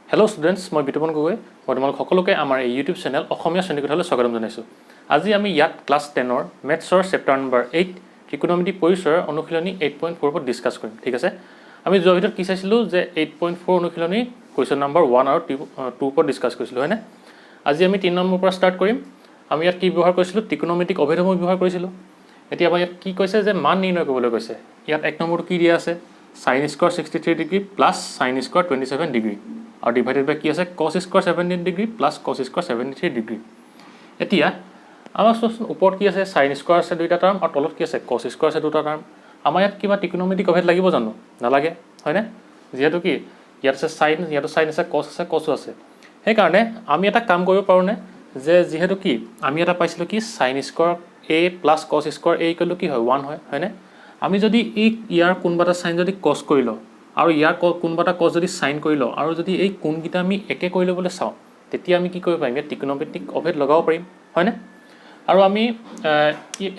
Hello' students, মই বিতুপন গগৈ। মই তোমালোক সকলোকে আমাৰ এই ইউটিউব চেনেল অসমীয়া শ্ৰেণীকোঠালৈ স্বাগতম জনাইছোঁ। আজি আমি ইয়াত ক্লাছ 10ৰ মেথছৰ চেপ্টাৰ নম্বৰ 8 ত্ৰিকোণমিতি পৰিচয়ৰ অনুশীলনী 8.4 ওপৰত ডিছকাছ কৰিম। ঠিক আছে, আমি যোৱাৰ ভিতৰত কি চাইছিলোঁ যে 8.4 অনুশীলনী কুৱেশ্যন নম্বৰ 1 আৰু 2 ওপৰত ডিছকাছ কৰিছিলোঁ, হয়নে? আজি আমি 3 নম্বৰৰ পৰা ষ্টাৰ্ট কৰিম। আমি ইয়াত কি ব্যৱহাৰ কৰিছিলোঁ? ত্ৰিকোণমিতিক অভেদসমূহ ব্যৱহাৰ কৰিছিলোঁ। এতিয়া আমাৰ ইয়াত কি কৈছে যে মান নিৰ্ণয় কৰিবলৈ কৈছে। ইয়াত এক নম্বৰটো কি দিয়া আছে? sin square 63 degree plus sin square 27 degree আৰু ডিভাইডেড বাই কি আছে? cos square 17 degree plus cos square 73 degree. এতিয়া আমাৰ চোৱাচোন, ওপৰত কি আছে? sin স্কোৱাৰ আছে দুইটা টাৰ্ম আৰু তলত কি আছে? cos স্কোৱাৰ আছে দুটা টাৰ্ম। আমাৰ ইয়াত কিবা ত্ৰিকোণমিতিক অভেদ লাগিব জানো? নালাগে, হয়নে? যিহেতু কি ইয়াত আছে sin, ইয়াতো sin আছে, cos আছে, cosও আছে। সেইকাৰণে আমি এটা কাম কৰিব পাৰোঁনে যে যিহেতু কি আমি এটা পাইছিলোঁ কি sin square a plus cos square a equal to কি হয়? 1 হয়, হয়নে? আমি যদি ইয়াৰ কোনোবা এটা চাইন যদি cos কৰি লওঁ আৰু ইয়াৰ কোনোবা এটা cos যদি চাইন কৰি লওঁ আৰু যদি এই কোণকেইটা আমি একে কৰি ল'বলৈ চাওঁ, তেতিয়া আমি কি কৰিব পাৰিম? ইয়াত ত্ৰিকোণমিতিক অভেদ লগাব পাৰিম, হয়নে? আৰু আমি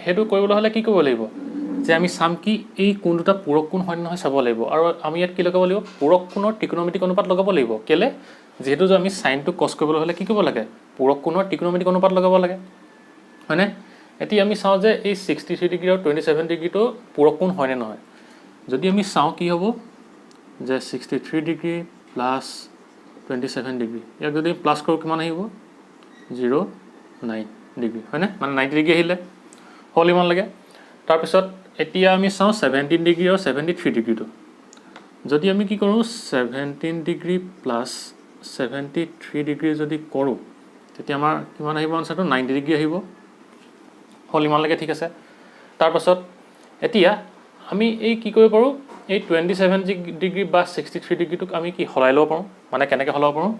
সেইটো কৰিবলৈ হ'লে কি কৰিব লাগিব? যে আমি চাম কি এই কোণ দুটা পূৰক কোণ হয় নহয় চাব লাগিব। আৰু আমি ইয়াত কি লগাব লাগিব? পূৰক কোণৰ ত্ৰিকোণমিতিক অনুপাত লগাব লাগিব। কেলে? যিহেতু যে আমি চাইনটো cos কৰিবলৈ হ'লে কি কৰিব লাগে? পূৰক কোণৰ ত্ৰিকোণমিতিক অনুপাত লগাব লাগে, হয়নে? এতিয়া আমি চাওঁ যে এই 63 ডিগ্ৰী আৰু 27 ডিগ্ৰীটো পূৰক কোণ হয়নে নহয়। যদি আমি চাওঁ কি হ'ব যে 63 ডিগ্ৰী প্লাছ 27 ডিগ্ৰী, ইয়াক যদি প্লাছ কৰোঁ কিমান আহিব? 0.9 ডিগ্ৰী, হয়নে? মানে 90 ডিগ্ৰী আহিলে হ'ল ইমান লাগে। তাৰপিছত এতিয়া আমি চাওঁ 17 ডিগ্ৰী আৰু 73 ডিগ্ৰীটো। যদি আমি কি কৰোঁ 17 ডিগ্ৰী প্লাছ 73 ডিগ্ৰী যদি কৰোঁ, তেতিয়া আমাৰ কিমান আহিব? আনচাৰটো 90 ডিগ্ৰী আহিব। হ'ল ইমান লাগে, ঠিক আছে। তাৰপাছত এতিয়া আমি এই কি কৰিব পাৰোঁ? এই 27 ডিগ্ৰী বা 63 ডিগ্ৰীটোক আমি কি সলাই ল'ব পাৰোঁ। মানে কেনেকৈ সলাব পাৰোঁ?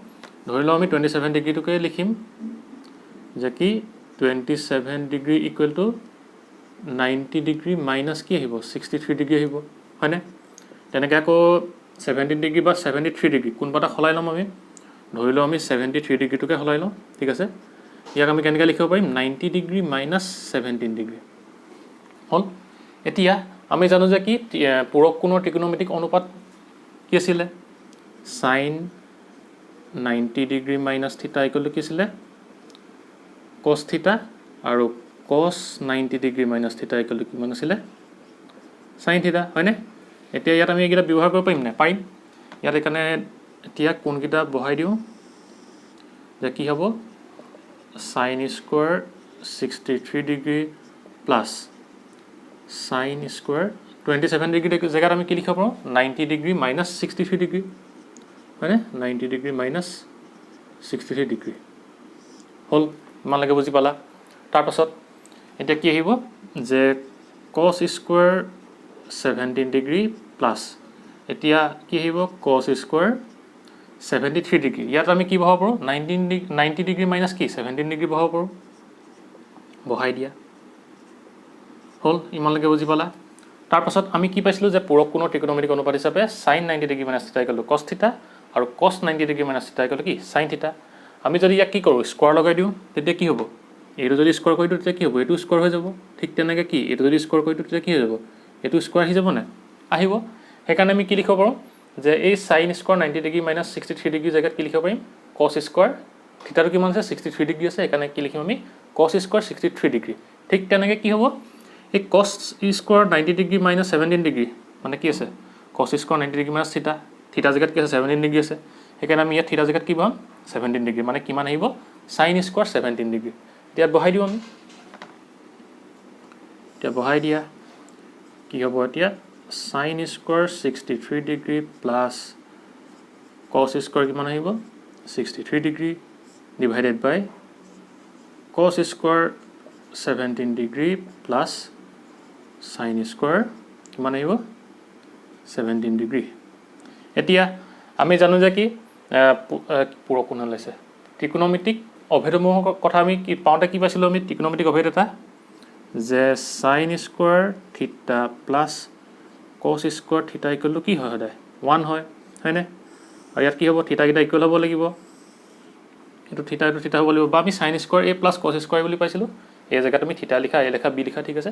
ধৰি লওঁ আমি 27 ডিগ্ৰীটোকে লিখিম যে কি 27 degree equal two 90 degree minus কি আহিব? 63 ডিগ্ৰী আহিব, হয়নে? তেনেকৈ আকৌ 17 ডিগ্ৰী বা 73 ডিগ্ৰী কোনোবা এটা সলাই ল'ম আমি। ধৰি লওঁ আমি 73 ডিগ্ৰীটোকে সলাই লওঁ, ঠিক আছে। ইয়াক আমি কেনেকৈ লিখিব পাৰিম? 90 ডিগ্ৰী মাইনাছ 17 ডিগ্ৰী হ'ল। এতিয়া আমি জানো যে কি পূৰক কোণৰ ত্ৰিকোণমিতিক অনুপাত কি আছিলে? sin 90 ডিগ্ৰী মাইনাছ থিটা ইকুৱেল টু কি আছিলে? cos থিটা, আৰু cos 90 ডিগ্ৰী মাইনাছ থিটা ইকুৱেল টু কিমান আছিলে? sin থিটা, হয়নে? এতিয়া ইয়াত আমি এইকেইটা ব্যৱহাৰ কৰিব পাৰিম নে? পাৰিম। ইয়াত সেইকাৰণে এতিয়া কোণকেইটা বহাই দিওঁ যে কি হ'ব? sin square 63 degree plus sin square 27 degree জেগাত আমি কি লিখিব পাৰোঁ? 90 ডিগ্ৰী মাইনাছ 63 ডিগ্ৰী, হয়নে? 90 ডিগ্ৰী মাইনাছ 63 ডিগ্ৰী হ'ল। ইমানলৈকে বুজি পালা? তাৰপাছত এতিয়া কি আহিব যে cos স্কোৱাৰ 17 ডিগ্ৰী প্লাছ এতিয়া কি আহিব? cos square 73 degree. ইয়াত আমি কি বহাব পাৰোঁ? 90 ডিগ্ৰী মাইনাছ কি 17 ডিগ্ৰী বহাব পাৰোঁ। বহাই দিয়া হ'ল। ইমানলৈকে বুজি পালা? তাৰপাছত আমি কি পাইছিলোঁ যে পূৰক কোণৰ ত্ৰিকোণমিতিক অনুপাত হিচাপে sin 90 ডিগ্ৰী মাইনাছ থিটা ইকুৱেল টু cos থিটা আৰু cos 90 ডিগ্ৰী মাইনাছ থিটা ইকুৱেল টু কি sin থিটা। আমি যদি ইয়াক কি কৰোঁ? স্কোৱাৰ লগাই দিওঁ, তেতিয়া কি হ'ব? এইটো যদি স্কোৱাৰ কৰি দিওঁ তেতিয়া কি হ'ব? এইটো স্কোৱাৰ হৈ যাব। ঠিক তেনেকৈ কি এইটো যদি স্কোৱাৰ কৰি দিওঁ তেতিয়া কি হৈ যাব? এইটো স্কোৱাৰ আহি যাব নে? আহিব। সেইকাৰণে আমি কি লিখিব পাৰোঁ যে এই sin square 90 degree minus 63 degree জেগাত কি লিখিব পাৰিম? cos স্কোৱাৰ থিটাটো কিমান আছে? 63 ডিগ্ৰী আছে। সেইকাৰণে কি লিখিম আমি? cos square 63 degree. ঠিক তেনেকৈ কি হ'ব? এই cos square 90 degree minus 17 degree মানে কি আছে? cos স্কোৱাৰ 90 ডিগ্ৰী মাইনাছ থিটা, থিটা জেগাত কি আছে? 17 ডিগ্ৰী আছে। সেইকাৰণে আমি ইয়াত থিটা জেগাত কি পাম? 17 ডিগ্ৰী। মানে কিমান আহিব? sin square 17 degree. এতিয়া বহাই দিওঁ আমি। এতিয়া বহাই দিয়া কি হ'ব? এতিয়া sin square 63 degree plus cos square কিমান আহিব? 63 ডিগ্ৰী ডিভাইডেড বাই cos square 17 degree plus sin square কিমান আহিব? 17 ডিগ্ৰী। এতিয়া আমি জানো যে কি পূৰক কোণ ওলাইছে। ত্ৰিকোণমিতিক অভেদসমূহৰ কথা আমি কি পাওঁতে কি পাইছিলোঁ? আমি ত্ৰিকোণমিতিক অভেদ এটা যে sin square theta plus cos square থিটা ইকুৱেল টু কি হয়? সদায় 1 হয়, হয়নে? আৰু ইয়াত কি হ'ব? থিটাকেইটা ইকুৱেল হ'ব লাগিব। এইটো থিটা হ'ব লাগিব। বা আমি sin square a plus cos square বুলি পাইছিলোঁ। এই জেগাত আমি থিটা লিখা, a লিখা, b লিখা, ঠিক আছে।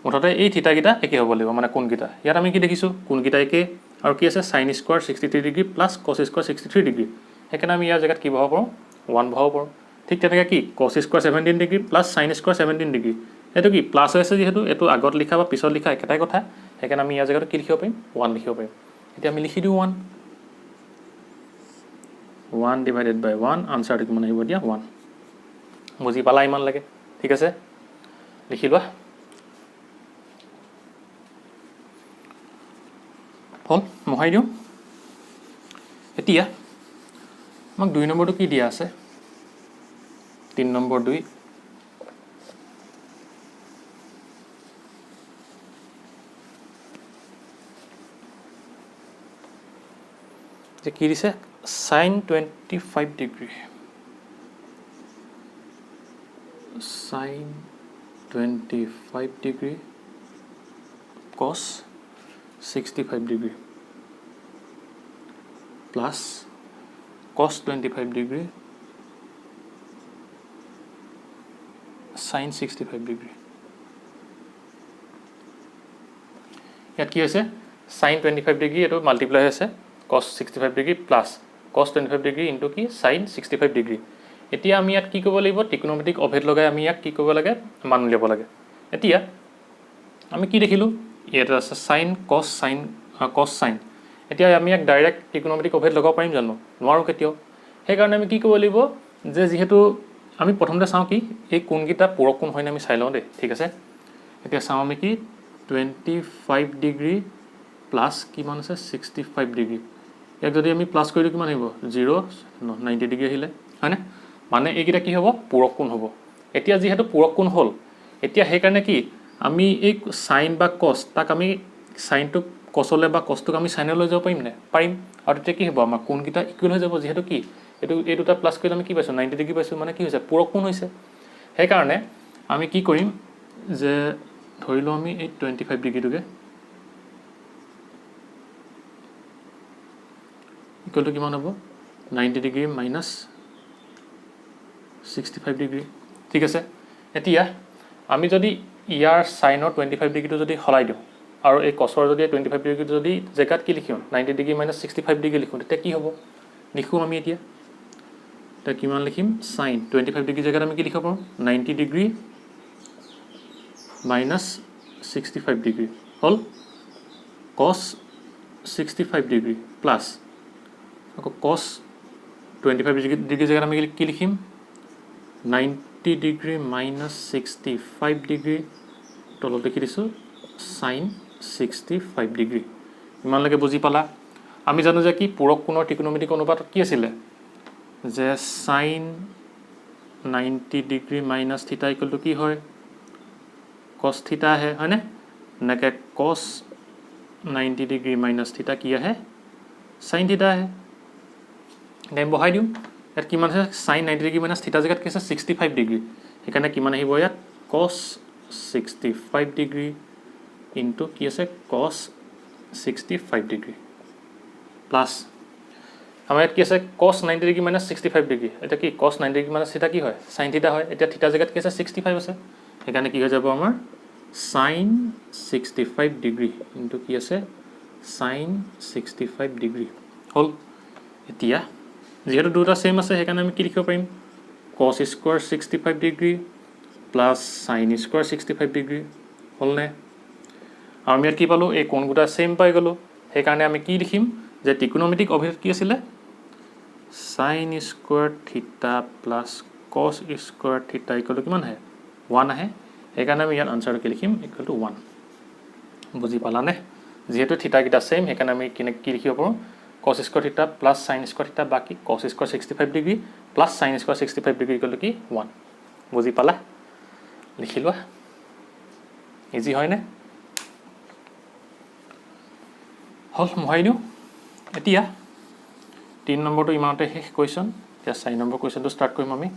মুঠতে এই থিটাকেইটা একে হ'ব লাগিব, মানে কোণকেইটা। ইয়াত আমি কি দেখিছোঁ? কোণকেইটা একে আৰু কি আছে sin square 63 degree plus cos square 63 degree সেইকাৰণে আমি ইয়াৰ জেগাত কি বহাব পাৰোঁ 1 বহাব পাৰোঁ ঠিক তেনেকৈ কি cos square 17 degree plus sin square 17 degree এইটো কি প্লাছ হৈ আছে যিহেতু এইটো আগত লিখা বা পিছত লিখা একেটাই কথা সেইকাৰণে আমি ইয়াৰ জেগাত কি লিখিব পাৰিম 1 লিখিব পাৰিম এতিয়া আমি লিখি দিওঁ 1 ডিভাইডেড বাই 1 আনচাৰটো কিমান আহিব দিয়া 1 বুজি পালা ইমান লাগে ঠিক আছে লিখি লোৱা হ'ল মহাই দিওঁ এতিয়া আমাক 2 নম্বৰটো কি দিয়া আছে 3 নম্বৰ 2 যে কি দিছে sin 25 degree sin 25 degree cos 65 degree plus cos 25 degree sin 65 degree ইয়াত কি হৈছে sin 25 ডিগ্ৰী এইটো মাল্টিপ্লাই হৈছে cos 65 degree plus cos 25 degree into কি sin 65 ডিগ্ৰী এতিয়া আমি ইয়াত কি কৰিব লাগিব ত্ৰিকোণমিতিক অভেদ লগাই আমি ইয়াক কি কৰিব লাগে মান উলিয়াব লাগে এতিয়া আমি কি দেখিলোঁ ইয়াত আছে sin cos sin এতিয়া আমি ইয়াক ডাইৰেক্ট ত্ৰিকোণমিতিক অভেদ লগাব পাৰিম জানো নোৱাৰোঁ কেতিয়াও সেইকাৰণে আমি কি কৰিব লাগিব যে যিহেতু আমি প্ৰথমতে চাওঁ কি এই কোণকেইটা পূৰক কোণ হয়নে আমি চাই লওঁ দেই ঠিক আছে এতিয়া চাওঁ আমি কি 25 ডিগ্ৰী প্লাছ কিমান আছে 65 ডিগ্ৰী ইয়াক যদি আমি প্লাছ কৰি দিওঁ কিমান আহিব 90 ডিগ্ৰী আহিলে হয়নে মানে এইকেইটা কি হ'ব পূৰক কোণ হ'ব এতিয়া যিহেতু পূৰক কোণ হ'ল এতিয়া সেইকাৰণে কি আমি এই সাইন বা কস তাক আমি সাইনটো কসলে বা কসটোক আমি সাইনলৈ যাব পাৰিম নে পাৰিম আৰু তেতিয়া কি হ'ব আমাৰ কোণকেইটা ইকুৱেল হৈ যাব যেহেতু কি এই দুটা প্লাছ কৰিলে আমি কি পাইছোঁ 90 ডিগ্ৰী পাইছোঁ মানে কি হৈছে পূৰক কোণ হৈছে সেইকাৰণে আমি কি কৰিম যে ধৰি লওঁ আমি এই 25 ডিগ্ৰীটোকে ইকুৱেল টু কিমান হ'ব 90 ডিগ্ৰী মাইনাছ 65 ডিগ্ৰী ঠিক আছে এতিয়া আমি যদি ইয়াৰ সাইনৰ 25 ডিগ্ৰীটো যদি হলাই দিওঁ আৰু এই কসৰ যদি 25 ডিগ্ৰীটো যদি জেগাত কি লিখিম 90 ডিগ্ৰী মাইনাছ 65 ডিগ্ৰী লিখোঁ তেতিয়া কি হ'ব লিখোঁ আমি এতিয়া তেতিয়া কিমান লিখিম সাইন 25 ডিগ্ৰী জেগাত আমি কি লিখিব পাৰোঁ 90 ডিগ্ৰী মাইনাছ 65 ডিগ্ৰী হ'ল cos 65 ডিগ্ৰী প্লাছ আকৌ cos 25 ডিগ্ৰী জেগাত আমি কি লিখিম 90 ডিগ্ৰী মাইনাছ 65 ডিগ্ৰী তলত লিখি দিছোঁ সাইন 65 ডিগ্ৰী ইমানলৈকে বুজি পালা আমি জানো যে কি পূৰক কোণৰ ত্ৰিকোণমিতিক অনুপাতত কি আছিলে যে সাইন 90 ডিগ্ৰী মাইনাছ থিটা ইকুৱেল টু কি হয় cos থিটা আহে হয়নে এনেকৈ cos 90 ডিগ্ৰী মাইনাছ থিটা কি আহে সাইন থিটা আহে আমি বহাই দিওঁ ইয়াত কিমান আছে সাইন 90 ডিগ্ৰী মাইনাছ থিটা জেগাত কি আছে 65 ডিগ্ৰী সেইকাৰণে কিমান আহিব ইয়াত cos 65 ডিগ্ৰী ইনটু কি আছে cos 65 ডিগ্ৰী প্লাছ আমাৰ ইয়াত কি আছে cos 90 ডিগ্ৰী মাইনাছ 65 ডিগ্ৰী এটা কি cos 90 ডিগ্ৰী মাইনাছ থিটা কি হয় সাইন থিটা হয় এতিয়া থিটা জেগাত কি আছে 65 আছে সেইকাৰণে কি হৈ যাব আমাৰ সাইন 65 ডিগ্ৰী ইনটু কি আছে সাইন 65 ডিগ্ৰী হ'ল এতিয়া যেহেতু দুটা সেম আছে সেইকাৰণে আমি কি লিখিব পাৰিম cos square 65 degree plus sine square 65 degree হ'লনে আৰু আমি ইয়াত কি পালোঁ এই কোণকেইটা সেম পাই গ'লোঁ সেইকাৰণে আমি কি লিখিম যে ত্ৰিকোণমিতিক অভিধ কি আছিলে sign square theta plus cos square থিটা ইকুৱেল টু কিমান আহে 1 আহে সেইকাৰণে আমি ইয়াত আনচাৰটো কি লিখিম ইকুৱেল টু 1 বুজি পালানে যেহেতু থিটাকেইটা সেম সেইকাৰণে আমি কি লিখিব পাৰোঁ cos square theta plus sine square theta বাকী cos square 65 degree plus sine square 65 degree equal to কি 1 বুজি পালা লিখি লোৱা ইজি হয়নে হ'ল মোহাৰি দিওঁ এতিয়া 3 নম্বৰটো ইমানতে শেষ কুৱেশ্যন এতিয়া 4 নম্বৰ কুৱেশ্যনটো ষ্টাৰ্ট কৰিম আমি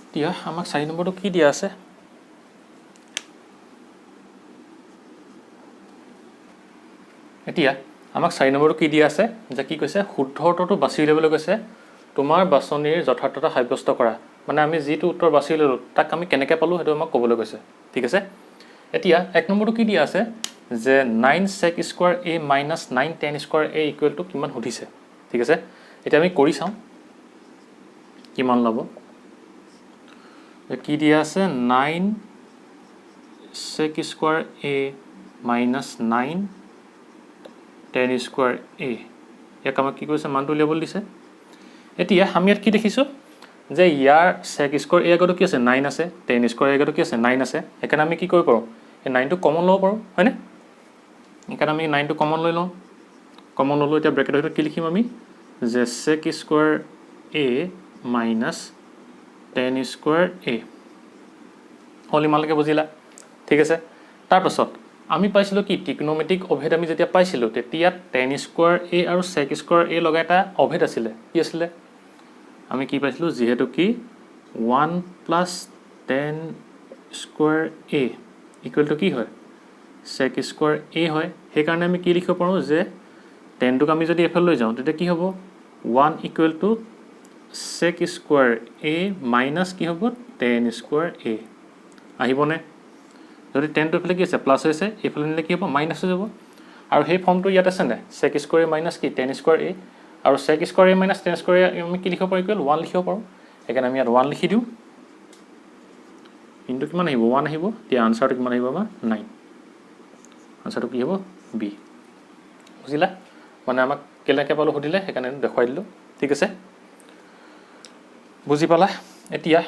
এতিয়া আমাক 4 নম্বৰটো কি দিয়া আছে এতিয়া আমাক 4 নম্বৰটো কি দিয়া আছে যে কি কৈছে শুদ্ধ উত্তৰটো বাছি উলিয়াবলৈ কৈছে তোমাৰ বাছনিৰ যথাৰ্থতা সাব্যস্ত কৰা মানে আমি যিটো উত্তৰ বাছি ল'লোঁ তাক আমি কেনেকৈ পালোঁ সেইটো আমাক ক'বলৈ কৈছে ঠিক আছে এতিয়া 1 নম্বৰটো কি দিয়া আছে যে 9 sec square a minus 9 tan square a equal to কিমান সুধিছে ঠিক আছে এতিয়া আমি কৰি চাওঁ কিমান ল'ব কি দিয়া আছে 9 sec square a minus 9 tan square a ইয়াক আমাক কি কৰিছে মানটো উলিয়াবলৈ দিছে এতিয়া আমি ইয়াত কি দেখিছোঁ যে ইয়াৰ sec স্কোৱাৰ a আগতো কি আছে 9 আছে tan স্কোৱাৰ a আগতো কি আছে 9 আছে সেইকাৰণে আমি কি কৰিব পাৰোঁ এই 9টো কমন ল'ব পাৰোঁ হয়নে সেইকাৰণে আমি 9টো কমন লৈ লওঁ কমন ল'লোঁ এতিয়া ব্ৰেকেটৰ ভিতৰত কি লিখিম আমি যে sec square a minus tan square a হ'ল ইমানলৈকে বুজিলা ঠিক আছে তাৰপাছত আমি পাইছিলোঁ কি ত্ৰিকোণমিতিক অভেদ আমি যেতিয়া পাইছিলোঁ তেতিয়া tan স্কোৱাৰ a আৰু sec স্কোৱাৰ a লগাই এটা অভেদ আছিলে কি আছিলে আমি কি পাইছিলোঁ যেহেতু কি 1 plus tan square a equal to কি হয় sec স্কোৱাৰ a হয় সেইকাৰণে আমি কি লিখিব পাৰোঁ যে tanটোক আমি যদি এফালে লৈ যাওঁ তেতিয়া কি হ'ব 1 equal to sec square a minus কি হ'ব tan স্কোৱাৰ a আহিবনে যদি tanটো এফালে কি আছে প্লাছ হৈছে এইফালে নিলে কি হ'ব মাইনাছ হৈ যাব আৰু সেই ফৰ্মটো ইয়াত আছে নে sec স্কোৱাৰ a মাইনাছ কি tan স্কোৱাৰ a আৰু sec square a minus tan square a আমি কি লিখিব পাৰোঁ ইকুৱেল 1 লিখিব পাৰোঁ সেইকাৰণে আমি ইয়াত 1 লিখি দিওঁ কিন্তু কিমান আহিব 1 আহিব তেতিয়া আনচাৰটো কিমান আহিব আমাৰ 9 আনচাৰটো কি হ'ব বি বুজিলা মানে আমাক কেনেকৈ পালোঁ সুধিলে সেইকাৰণে দেখুৱাই দিলোঁ ঠিক আছে বুজি পালা এতিয়া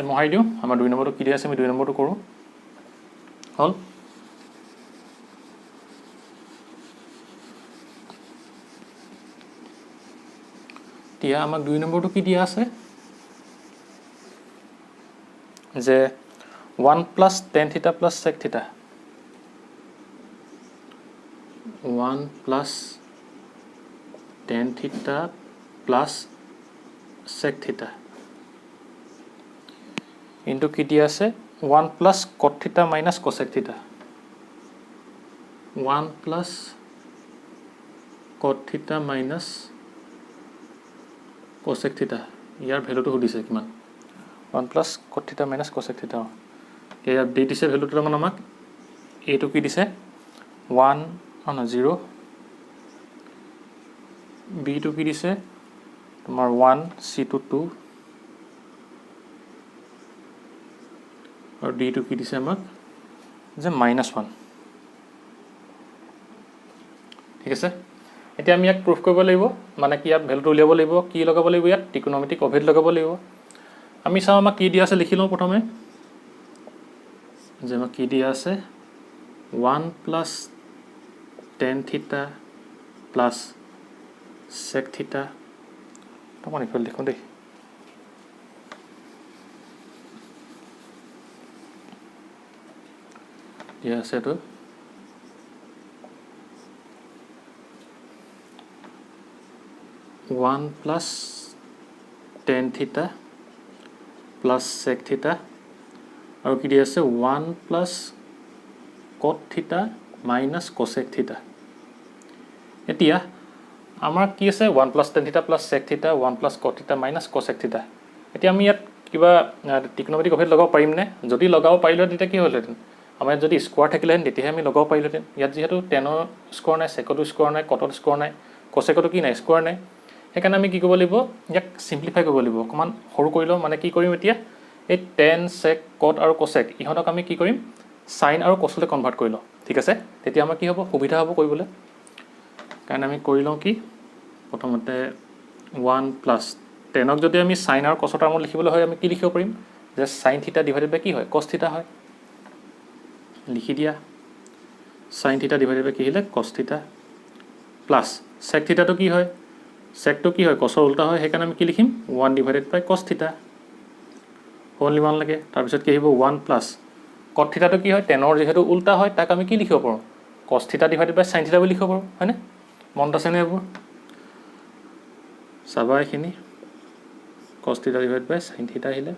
মহাই দিওঁ আমাৰ 2 নম্বৰটো কি দিয়া আছে আমি 2 নম্বৰটো কৰোঁ হ'ল এতিয়া আমাক 2 নম্বৰটো কি দিয়া আছে যে 1 প্লাছ tan থিটা প্লাছ sec থিটা 1 প্লাছ tan থিটা প্লাছ sec থিটা ইনটু কি দিয়া আছে 1 প্লাছ cot থিটা মাইনাছ cosec থিটা 1 প্লাছ cot থিটা মাইনাছ cosec থিটা ইয়াৰ ভ্যালুটো সুধিছে কিমান 1 প্লাছ cot থিটা মাইনাছ cosec থিটা ইয়াৰ দি দিছে ভ্যালুটো মানে আমাক এইটো কি দিছে 1 0 বি টো কি দিছে তোমাৰ 1 c টো 2 আৰু ডি টো কি দিছে আমাক যে -1 ঠিক আছে এতিয়া আমি ইয়াক প্ৰুফ কৰিব লাগিব মানে কি ইয়াত ভ্যালুটো উলিয়াব লাগিব কি লগাব লাগিব ইয়াত ত্ৰিকোণমিতিক অভেদ লগাব লাগিব আমি চাওঁ আমাক কি দিয়া আছে লিখি লওঁ প্ৰথমে যে আমাক কি দিয়া আছে 1 প্লাছ tan থিটা প্লাছ sec থিটা অকণমান ইফালে দেখোঁ দেই দিয়া আছে এইটো 1 প্লাছ tan থিটা প্লাছ sec থিটা আৰু কি দিয়া আছে 1 প্লাছ cot থিটা মাইনাছ cosec থিটা এতিয়া আমাৰ কি আছে 1 প্লাছ tan থিটা প্লাছ sec থিটা 1 প্লাছ cot থিটা মাইনাছ cosec থিটা এতিয়া আমি ইয়াত কিবা ত্ৰিকোণমিতিক অভেদ লগাব পাৰিম নে যদি লগাব পাৰিলে তেতিয়া কি হ'লহেঁতেন আমাৰ যদি স্কোৱাৰ থাকিলেহেঁতেন তেতিয়াহে আমি লগাব পাৰিলোহেঁতেন ইয়াত যিহেতু টেনৰ স্কোৱাৰ নাই চেকতো স্কোৱাৰ নাই কটত স্কোৱাৰ নাই কচেকতো কি নাই স্কোৱাৰ নাই সেইকাৰণে আমি কি কৰিব লাগিব ইয়াক চিম্প্লিফাই কৰিব লাগিব অকণমান সৰু কৰি লওঁ মানে কি কৰিম এতিয়া এই টেন চেক কট আৰু কচেক ইহঁতক আমি কি কৰিম সাইন আৰু কচলৈ কনভাৰ্ট কৰি লওঁ ঠিক আছে তেতিয়া আমাৰ কি হ'ব সুবিধা হ'ব কৰিবলৈ কাৰণ আমি কৰি লওঁ কি প্ৰথমতে 1 প্লাছ টেনক যদি আমি সাইন আৰু কচৰ টাৰ্মত লিখিবলৈ হয় আমি কি লিখিব পাৰিম যে সাইন থিটা ডিভাইডেড বাই কি হয় কচ থিটা হয় লিখি দিয়া সাইন থিটা ডিভাইডেড বাই কি হ'লে কচ থিটা প্লাছ sec থিটাটো কি হয় secটো কি হয় কচৰ উল্টা হয় সেইকাৰণে আমি কি লিখিম 1 ডিভাইডেড বাই cos থিটা হ'ল ইমান লাগে তাৰপিছত কি আহিব 1 প্লাছ cot থিটাটো কি হয় টেনৰ যেহেতু উল্টা হয় তাক আমি কি লিখিব পাৰোঁ cos থিটা ডিভাইডেড বাই sin থিটা বুলি লিখিব পাৰোঁ হয়নে মনত আছেনে এইবোৰ চাবা এইখিনি cos থিটা ডিভাইডেড বাই sin থিটা আহিলে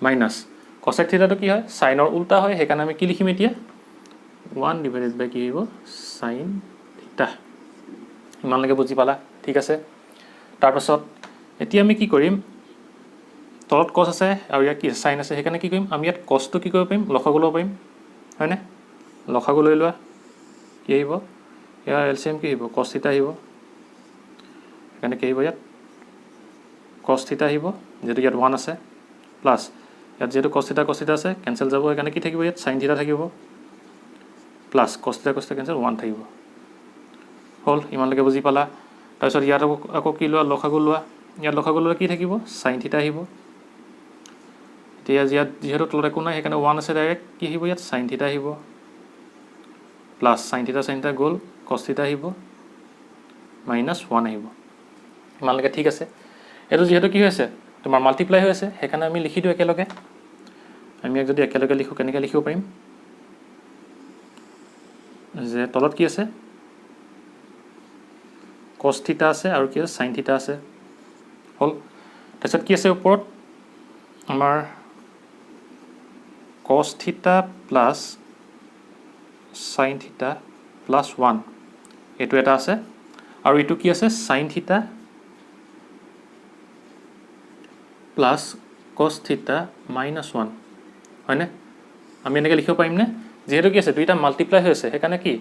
মাইনাছ cosec থিটাটো কি হয় সাইনৰ উল্টা হয় সেইকাৰণে আমি কি লিখিম এতিয়া 1 ডিভাইডেড বাই কি আহিব sin থিটা ইমানলৈকে বুজি পালা ঠিক আছে তাৰপাছত এতিয়া আমি কি কৰিম তলত কছ আছে আৰু ইয়াত কি সাইন আছে সেইকাৰণে কি কৰিম আমি ইয়াত কছটো কি কৰিব পাৰিম লসাগু ল'ব পাৰিম হয়নে লসাগু লৈ লোৱা কি আহিব ইয়াৰ এলচিএম কি আহিব cos থিটা আহিব সেইকাৰণে কি আহিব ইয়াত cos থিটা আহিব যেটো ইয়াত 1 আছে প্লাস ইয়াত যেটো cos থিটা আছে কেনসেল যাব সেইকাৰণে কি থাকিব ইয়াত sin থিটা থাকিব প্লাস cos থিটা কেনসেল 1 থাকিব হল ইমানলৈকে বুজি পালা তাৰপিছত ইয়াত আকৌ কি লোৱা লসাগু লোৱা ইয়াত লসাগু ল'লে কি থাকিব sin থিটা আহিব এতিয়া ইয়াত যেহেতু তলত একো নাই সেইকাৰণে 1 আছে ডাইৰেক্ট কি আহিব ইয়াত sin থিটা আহিব প্লাস sin থিটা গ'ল cos থিটা আহিব মাইনাস 1 আহিব ইমানলৈকে ঠিক আছে এটো যেহেতু কি হৈছে তোমাৰ মাল্টিপ্লাই হৈ আছে সেইকাৰণে আমি লিখি দিও একেলগে আমি যদি একেলগে লিখো কেনেকৈ লিখিব পাৰিম যে তলত কি আছে cos থিটা আছে আৰু কি আছে sin থিটা আছে হল তাৰপিছত কি আছে ওপৰত আমাৰ cos থিটা প্লাস sin থিটা প্লাস 1 এটো এটা আছে আৰু এটো কি আছে sin থিটা প্লাস cos থিটা মাইনাস 1 হয়নে আমি এনেকৈ লিখিব পাৰিম নে যেহেতু কি আছে দুইটা মাল্টিপ্লাই হৈ আছে সেইকাৰণে কি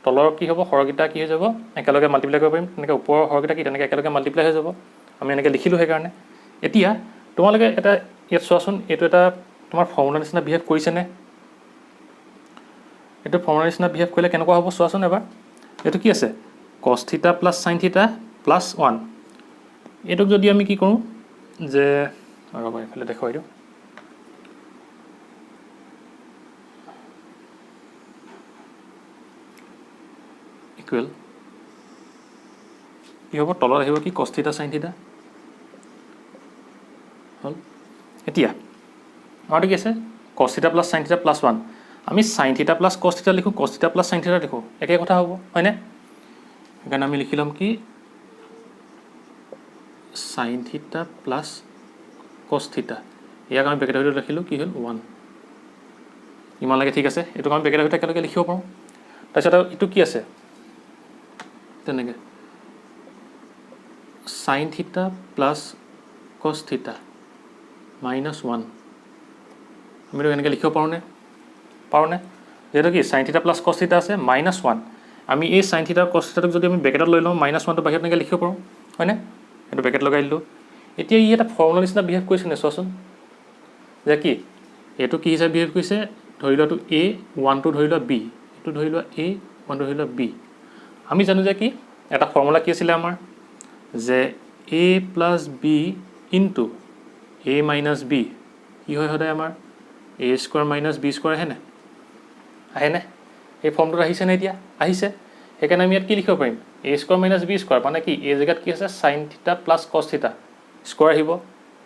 তলৰ কি হ'ব হৰগিটা কি হৈ যাব একেলগে মাল্টিপ্লাই কৰিব পাৰিম এনেকৈ ওপৰৰ হৰগিটা কি তেনেকৈ একেলগে মাল্টিপ্লাই হৈ যাব আমি এনেকৈ লিখিলো সেইকাৰণে এতিয়া তোমালোকে এটা ইয়াত চোৱাচোন এইটো এটা তোমাৰ ফৰ্মুলা নিচিনা বিহেভ কৰিছে নে এইটো ফৰ্মুলা নিচিনা বিহেভ কৰিলে কেনেকুৱা হ'ব চোৱাচোন এবাৰ এইটো কি আছে cos থিটা প্লাস sin থিটা প্লাস 1 এটোক যদি আমি কি কৰোঁ যে ৰবা এফালে দেখুৱাই দিও ইকুৱেল কি হ'ব তলত আহিব কি cos থিটা sin থিটা হল এতিয়া আমাৰটো কি আছে cos থিটা প্লাস sin থিটা প্লাস 1 আমি sin থিটা প্লাস cos থিটা লিখো cos থিটা প্লাস sin থিটা লিখো একে কথা হ'ব হয়নে সেইকাৰণে আমি লিখিলাম কি sin থিটা প্লাস cos থিটা ইয়াক আমি ব্ৰেকেটৰ ভিতৰত ৰাখিলো কি হল 1 ইমানলৈকে ঠিক আছে এটো আমি ব্ৰেকেটৰ ভিতৰত একেলগে লিখিব পাৰোঁ তাৰপিছত এটো কি আছে তেনেকৈ sin থিটা প্লাস cos থিটা মাইনাস 1 আমি তো এনেকৈ লিখিব পাৰোঁনে যেহেতু কি sin থিটা প্লাস cos থিটা আছে মাইনাস 1 আমি এই sin থিটা cos থিটাক যদি আমি ব্ৰেকেটত লৈ লওঁ মাইনাস 1 টো বাহিৰত এনেকৈ লিখিব পাৰোঁ হয়নে এটো ব্ৰেকেট লগাই দিলোঁ এতিয়া ই এটা ফৰ্মুলা নিচিনা বিহেভ কৰিছে নে চোৱাচোন যে কি এটো কি হিচাপে বিহেভ কৰিছে ধৰি লোৱা a1 টো ধৰি লোৱা b এটো ধৰি লোৱা a1 টো ধৰি লোৱা b আমি জানো যে কি এটা ফৰ্মুলা কি আছিল আমাৰ যে a plus b into a minus b কি হয় হদায় আমাৰ a square minus b square আহে নে এই ফৰ্মটো আহিছে নে এতিয়া আহিছে সেইকাৰণে আমি ইয়াত কি লিখিব পাৰিম a square minus b square মানে কি a জায়গাত কি আছে sin থিটা plus cos থিটা স্কয়াৰ আহিব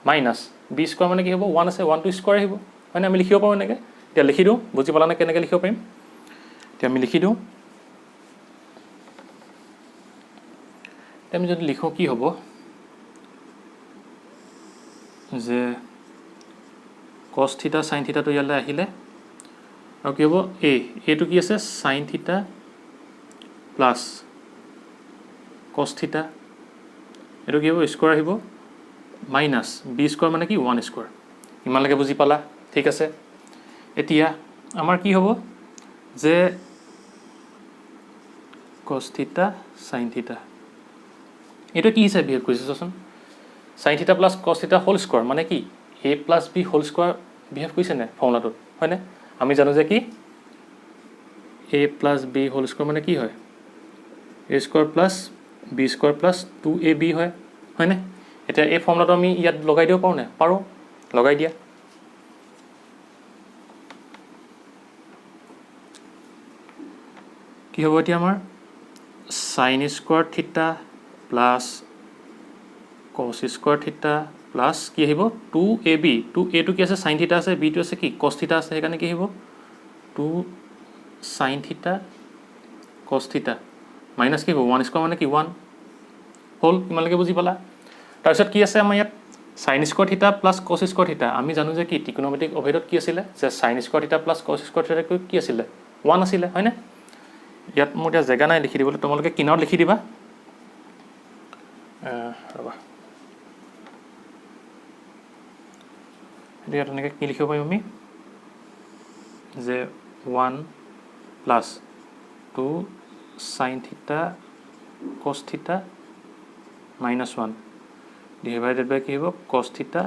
মাইনাস b square মানে কি হ'ব 1 আছে 1 টো স্কয়াৰ আহিব মানে আমি লিখিব পাৰোঁ এনেকৈ এতিয়া লিখি দিওঁ বুজি পালা নে কেনেকৈ লিখিব পাৰিম এতিয়া আমি লিখি দিওঁ আমি যদি লিখো কি হ'ব যে cos থিটা sin থিটা তো ইয়ালে আহিলে আৰু কি হ'ব এটো কি আছে sin থিটা প্লাস cos থিটা এটো কি হ'ব স্কয়াৰ আহিব মাইনাস b স্কয়াৰ মানে কি 1 স্কয়াৰ ইমানলৈকে বুজি পালা ঠিক আছে এতিয়া আমাৰ কি হ'ব যে cos থিটা sin থিটা এটো কি হিচাপে বিহেভ কৰিছে চোন sin theta plus cos theta whole square মানে কি a plus b whole square behave কৰিছে নে ফৰ্মুলাটোত হয়নে আমি জানো যে কি a plus b whole square মানে কি হয় a square plus b square plus 2ab হয় হয়নে এটা এই ফৰ্মুলাটো আমি ইয়াত লগাই দিও পাৰো নে পাৰো লগাই দিয়া কি হ'ব এতিয়া আমাৰ sin স্কয়াৰ থিটা প্লাস cos স্কয়াৰ থিটা প্লাস কি আহিব 2ab 2a টো কি আছে sin থিটা আছে b টো আছে কি cos থিটা আছে সেইকাৰণে কি আহিব 2 sin থিটা cos থিটা মাইনাস কি হ'ব 1 স্কয়াৰ মানে কি 1 হল ইমানলৈকে বুজি পালা তাৰপিছত কি আছে আমাৰ ইয়াত sin স্কয়াৰ থিটা প্লাস cos স্কয়াৰ থিটা আমি জানো যে কি ত্ৰিকোণমিতিক অভেদত কি আছিল যে sin স্কয়াৰ থিটা প্লাস cos স্কয়াৰ থিটা কি আছিল 1 আছিল হয়নে ইয়াত মোৰ এতিয়া জায়গা নাই লিখি দিবলৈ তোমালোকে কিনাৰত লিখি দিবা ৰবা এতিয়া তেনেকৈ কি লিখিব পাৰিম আমি যে 1 প্লাছ 2 sin থিটা cos থিটা মাইনাছ 1 ডিভাইডেড বাই কি হ'ব cos থিটা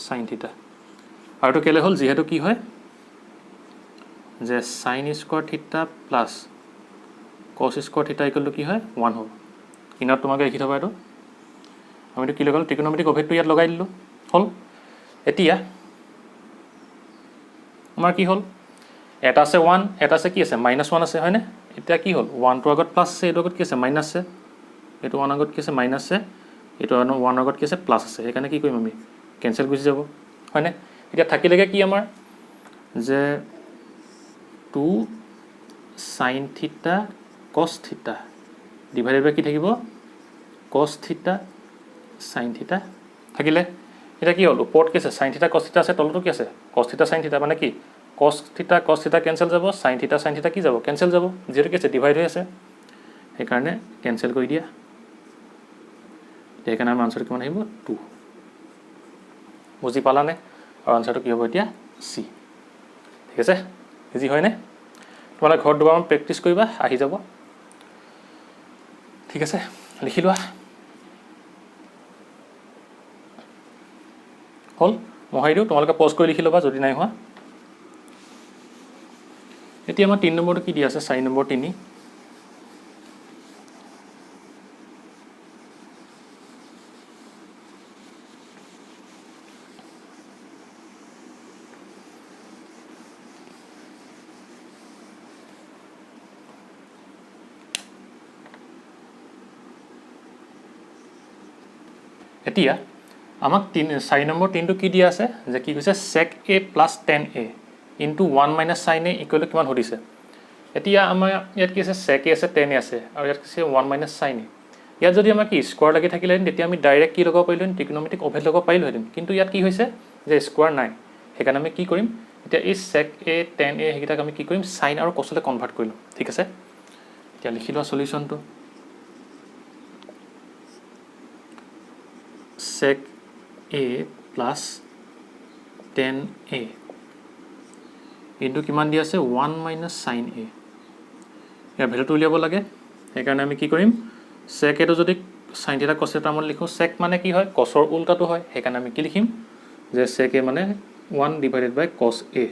sin থিটা আৰু এইটো কেলৈ হ'ল যিহেতু কি হয় যে sin square theta plus cos square থিটা ইকুৱেল টু কি হয় 1 হ'ব কিনাৰত তোমাকে লিখি থবা এইটো আমিতো কি লগালোঁ ট্ৰিকোনোমেট্ৰিক অভেদটো ইয়াত লগাই দিলোঁ হ'ল এতিয়া আমাৰ কি হ'ল এটা আছে 1 এটা আছে কি আছে -1 আছে হয়নে এতিয়া কি হ'ল 1টোৰ আগত প্লাছ আছে এইটো আগত কি আছে মাইনাছ আছে এইটো 1 আগত কি আছে মাইনাছ আছে এইটো 1 আগত কি আছে প্লাছ আছে সেইকাৰণে কি কৰিম আমি কেনচেল গুচি যাব হয়নে এতিয়া থাকিলেগে কি আমাৰ যে 2 sin থিটা cos থিটা ডিভাইডেড বাই কি থাকিব cos থিটা sin থিটা থাকিলে এতিয়া কি হ'ল ওপৰত কি আছে sin থিটা cos থিটা আছে তলতো কি আছে cos থিটা sin থিটা মানে কি cos থিটা কেনসেল যাব sin থিটা কি যাব কেনসেল যাব যেটো কি আছে ডিভাইড হৈ আছে সেইকাৰণে কেনসেল কৰি দিয়া সেইকাৰণে আমাৰ আনসাৰটো কিমান আহিব 2 বুজি পালানে আৰু আনসাৰটো কি হ'ব এতিয়া সি ঠিক আছে ইজি হয়নে তোমালোকে ঘৰত দুবাৰমান প্ৰেক্টিছ কৰিবা আহি যাব ঠিক আছে লিখি লোৱা হ'ল মহাই দিওঁ তোমালোকে পজ কৰি লিখি ল'বা যদি নাই হোৱা এতিয়া আমাৰ 3 নম্বৰটো কি দিয়া আছে 4 নম্বৰ 3 এতিয়া আমাক 4 নম্বৰ 3টো কি দিয়া আছে যে কি কৈছে sec a plus tan a into 1 minus sin a equal to কিমান হদিছে এতিয়া আমাৰ ইয়াত কি আছে sec a আছে tan a আছে আৰু ইয়াত কি আছে 1 minus sin a ইয়াত যদি আমাৰ কি স্কয়াৰ লাগি থাকিলে তেতিয়া আমি ডাইৰেক্ট কি লগাব পাৰিলো ট্ৰিকোনোমেট্ৰিক অভেদ লগাব পাৰিলো হেতেন কিন্তু ইয়াত কি হৈছে যে স্কয়াৰ নাই সেইকাৰণে আমি কি কৰিম এতিয়া এই sec a tan a হেকিটাক আমি কি কৰিম sin আৰু cos লে কনভাৰ্ট কৰিলো ঠিক আছে এতিয়া লিখি লোৱা সলিউশনটো sec a plus tan a into কিমান দি আছে 1 minus sin a ইয়াৰ ভ্যালুটো উলিয়াব লাগে সেইকাৰণে আমি কি কৰিম sec a টো যদি sin থিটা cos থিটা মানে লিখো sec মানে কি হয় cos ৰ উল্টাটো হয় সেইকাৰণে আমি কি লিখিম যে sec a মানে 1 divided by cos a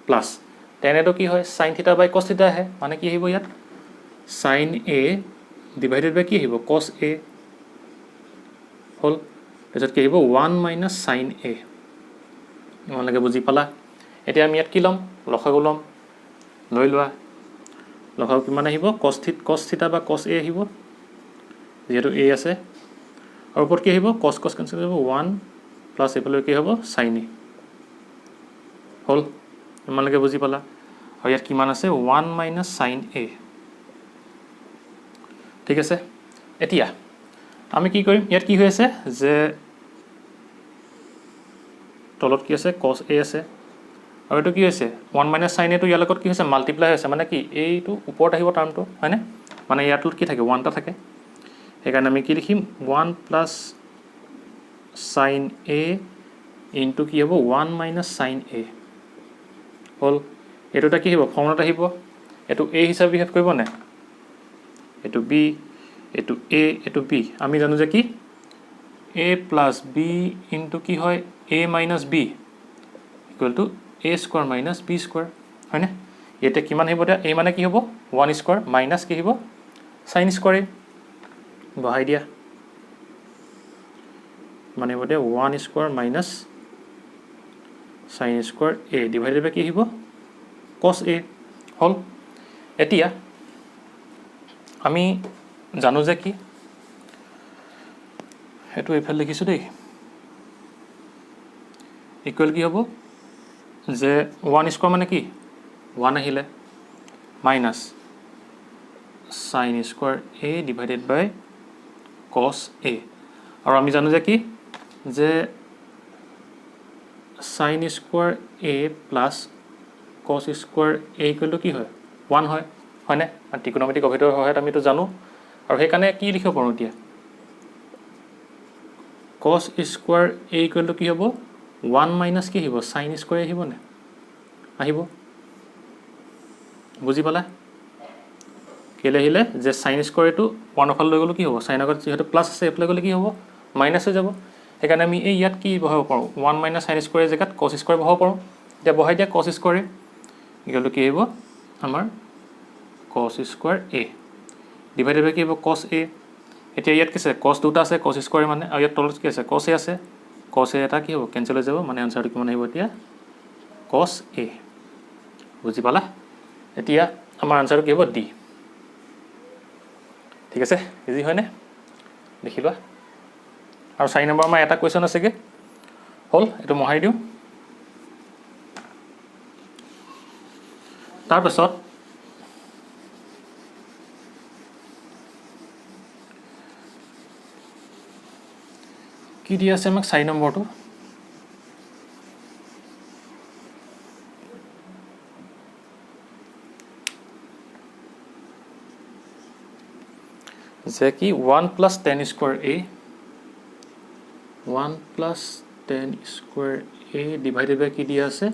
plus tan a টো কি হয় sin থিটা by cos থিটা হে মানে কি আহিব ইয়াত sin a divided by কি আহিব cos a হল এছত কি আহিব 1 minus sin a তোমালোকে বুজি পালা এতিয়া আমি ইয়াত কি লম লসাগু লম লৈ লোৱা লসাগু কিমান আহিব cos থিটা বা cos a আহিব যেহেতু a আছে আৰু ওপৰত কি আহিব cos কেনসেল হ'ব 1 প্লাস এফালে কি হ'ব sin a হল তোমালোকে বুজি পালা আৰু ইয়াত কিমান আছে 1 minus sin a ঠিক আছে এতিয়া আমি কি কৰিম ইয়াত কি হৈ আছে যে তলত কি আছে cos a আছে আৰু এটো কি হৈছে 1 minus sin a টো ইয়াৰ লগত কি হৈছে মাল্টিপ্লাই হৈছে মানে কি এইটো ওপৰত আহিব টাৰ্মটো হয়নে মানে ইয়াত কি থাকে 1 টা থাকে সেইকাৰণে আমি কি লিখিম 1 plus sin a into কি হ'ব 1 minus sin a হল এটোটা কি হ'ব ফৰ্মুলাত আহিব এটো a হিচাপে বিহেভ কৰিব না এটো b এটো a এটো b আমি জানো যে কি a plus b into কি হয় a minus b equal to a square minus b square হয় না এটা কিমান হ'ব দা a মানে কি হ'ব 1 square minus কি হ'ব sin square বহাই দিয়া মানে হ'ব দে 1 square minus sin square a divided by কি হ'ব cos a হল এতিয়া আমি জানো যে কি এটো এফালে লিখিছো দেই ইকুৱেল কি হ'ব যে 1 স্কয়াৰ মানে কি 1 আহিলে minus sin square a divided by cos a আৰু আমি জানো যে কি যে sin square a plus cos square a equal to কি হয় 1 হয় হয়নে ট্ৰিকোনোমেট্ৰিক অভেদৰ সহায়ত আমি তো জানো আৰু সেইকাৰণে কি লিখিব পাৰো এতিয়া cos square a equal to কি হ'ব 1 মাইনাছ কি আহিব সাইন স্কোৱাৰ আহিব নে আহিব বুজি পালা কেলে আহিলে যে সাইন স্কোৱাৰটো 1 অফাল লৈ গ'লো কি হ'ব সাইন আগত যেহেতু প্লাছ আছে এপ্লাই গ'লে কি হ'ব মাইনাছ হৈ যাব সেইকাৰণে আমি এই ইয়াত কি বহাব পাৰোঁ 1 মাইনাছ সাইন স্কোৱাৰৰ জেগাত কছ স্কোৱাৰ বহাব পাৰোঁ এতিয়া বহাই দিয়া কছ স্কোৱাৰে ইকুৱেল কি আহিব আমাৰ কছ স্কোৱাৰ এ ডিভাইডেড বাই কি হ'ব কছ এ এতিয়া ইয়াত কি আছে কছ দুটা আছে কছ স্কোৱাৰ মানে আৰু ইয়াত তলত কি আছে কছ এ আছে কছ এ এটা কি হ'ব কেঞ্চেল হৈ যাব মানে আনচাৰটো কিমান আহিব এতিয়া কছ এ বুজি পালা এতিয়া আমাৰ আনচাৰটো কি হ'ব ডি ঠিক আছে ইজি হয়নে দেখি লোৱা আৰু 4 নম্বৰ আমাৰ এটা কুৱেশ্যন আছেগৈ হ'ল এইটো মহাই দিওঁ তাৰপিছত কি দিয়া আছে আমাক 4 নম্বৰটো যে কি 1 প্লাছ 10 স্কোৱাৰ এ 1 প্লাছ 10 স্কোৱাৰ এ ডিভাইডেড বাই কি দিয়া আছে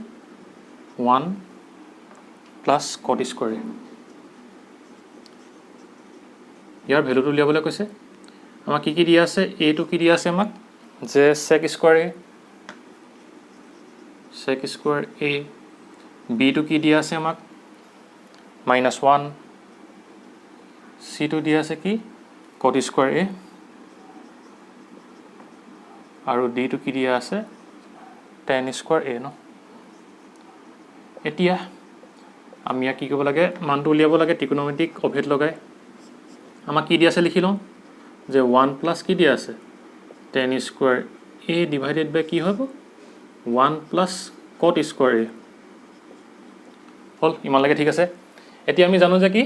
1 প্লাছ কট স্কোৱাৰ এ ইয়াৰ ভেলুটো উলিয়াবলৈ কৈছে আমাক কি দিয়া আছে এটো কি দিয়া আছে আমাক যে sec স্কোৱাৰ এ বিটো কি দিয়া আছে আমাক -1 সিটো দিয়া আছে কি cot স্কোৱাৰ এ আৰু ডিটো কি দিয়া আছে tan স্কোৱাৰ এ ন এতিয়া আমি ইয়াক কি কৰিব লাগে মানটো উলিয়াব লাগে ত্ৰিকোণমিতিক অভেদ লগাই আমাক কি দিয়া আছে লিখি লওঁ যে 1 প্লাছ কি দিয়া আছে tan স্কোৱাৰ এ ডিভাইডেড বাই কি হ'ব 1 প্লাছ cot স্কোৱাৰ এ হ'ল ইমানলৈকে ঠিক আছে এতিয়া আমি জানো যে কি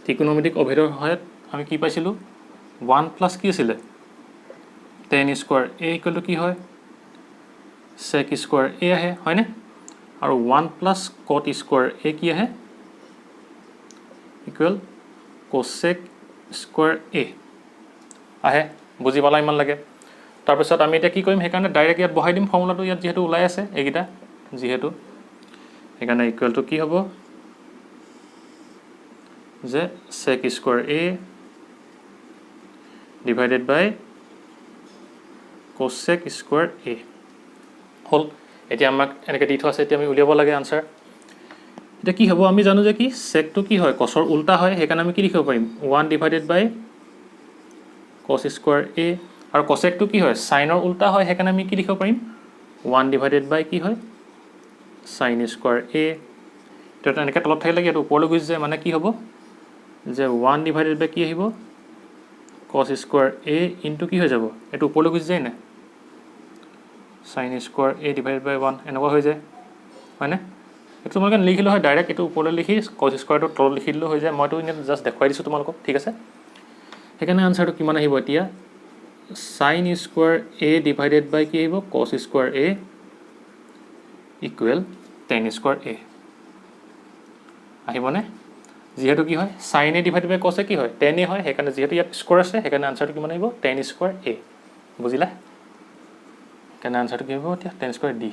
ত্ৰিকোণমিতিক অভেদৰ সহায়ত আমি কি পাইছিলোঁ 1 প্লাছ কি আছিলে tan square a equal to কি হয় sec স্কোৱাৰ এ আহে হয়নে আৰু 1 প্লাছ cot স্কোৱাৰ এ কি আহে ইকুৱেল cosec স্কোৱাৰ এ আহে বুজি পালা ইমান লাগে তাৰপিছত আমি এতিয়া কি কৰিম সেইকাৰণে ডাইৰেক্ট ইয়াত বহাই দিম ফৰ্মুলাটো ইয়াত যেহেতু ওলাই আছে এইকেইটা যেহেতু সেইকাৰণে ইকুৱেল টু কি হ'ব যে sec স্কোৱাৰ এ ডিভাইডেড বাই cosec স্কোৱাৰ এ হ'ল এতিয়া আমাক এনেকৈ দি থোৱা আছে এতিয়া আমি উলিয়াব লাগে আনচাৰ এতিয়া কি হ'ব আমি জানো যে কি secটো কি হয় cosৰ উল্টা হয় সেইকাৰণে আমি কি লিখিব পাৰিম 1 ডিভাইডেড বাই cos স্কোৱাৰ এ আৰু cosecটো কি হয় সাইনৰ উল্টা হয় সেইকাৰণে আমি কি লিখিব পাৰিম 1 ডিভাইডেড বাই কি হয় sin স্কোৱাৰ এ তো এনেকৈ তলত থাকিলে ইয়াত ওপৰলৈ গুচি যায় মানে কি হ'ব যে 1 ডিভাইডেড বাই কি আহিব cos স্কোৱাৰ এ ইনটু কি হৈ যাব এইটো ওপৰলৈ গুচি যায় না sin স্কোৱাৰ এ ডিভাইডেড বাই 1 এনেকুৱা হৈ যায় হয়নে এইটো তোমালোকে লিখিলে হয় ডাইৰেক্ট এইটো ওপৰলৈ লিখি cos স্কোৱাৰটো তলত লিখি দিলেও হৈ যায় মইতো ইনে জাষ্ট দেখুৱাই দিছোঁ তোমালোকক ঠিক আছে সেইকাৰণে আনচাৰটো কিমান আহিব এতিয়া sin স্কোৱাৰ এ ডিভাইডেড বাই কি আহিব cos square a equal tan square এ আহিবনে যেহেতু কি হয় sin এ ডিভাইডেড বাই cos এ কি হয় tan এ হয় সেইকাৰণে যেহেতু ইয়াত স্কোৱাৰ আছে সেইকাৰণে আনচাৰটো কিমান আহিব tan স্কোৱাৰ এ বুজিলা সেইকাৰণে আনচাৰটো কি হ'ব এতিয়া tan স্কোৱাৰ ডি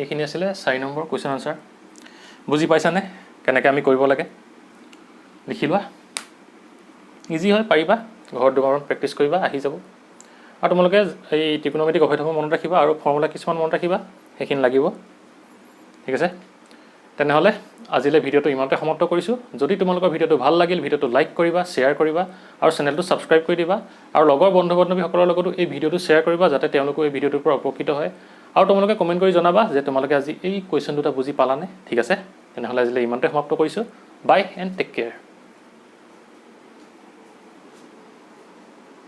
এইখিনি আছিলে 4 নম্বৰ কুৱেশ্যন আনচাৰ বুজি পাইছানে কেনেকৈ আমি কৰিব লাগে লিখি লোৱা ইজি হয় পাৰিবা ঘৰত দুবাৰমান প্ৰেক্টিছ কৰিবা আহি যাব আৰু তোমালোকে এই ত্ৰিকোণমিতিক অভেদসমূহ মনত ৰাখিবা আৰু ফৰ্মুলা কিছুমান মনত ৰাখিবা সেইখিনি লাগিব ঠিক আছে তেনেহ'লে আজিলৈ ভিডিঅ'টো ইমানতে সমাপ্ত কৰিছোঁ যদি তোমালোকৰ ভিডিঅ'টো ভাল লাগিল ভিডিঅ'টো লাইক কৰিবা শ্বেয়াৰ কৰিবা আৰু চেনেলটো ছাবস্ক্ৰাইব কৰি দিবা আৰু লগৰ বন্ধু বান্ধৱীসকলৰ লগতো এই ভিডিঅ'টো শ্বেয়াৰ কৰিবা যাতে তেওঁলোকো এই ভিডিঅ'টোৰ পৰা উপকৃত হয় আৰু তোমালোকে কমেণ্ট কৰি জনাবা যে তোমালোকে আজি এই কুৱেশ্যন দুটা বুজি পালানে ঠিক আছে তেনেহ'লে আজিলৈ ইমানতে সমাপ্ত কৰিছোঁ বাই এণ্ড টেক কেয়াৰ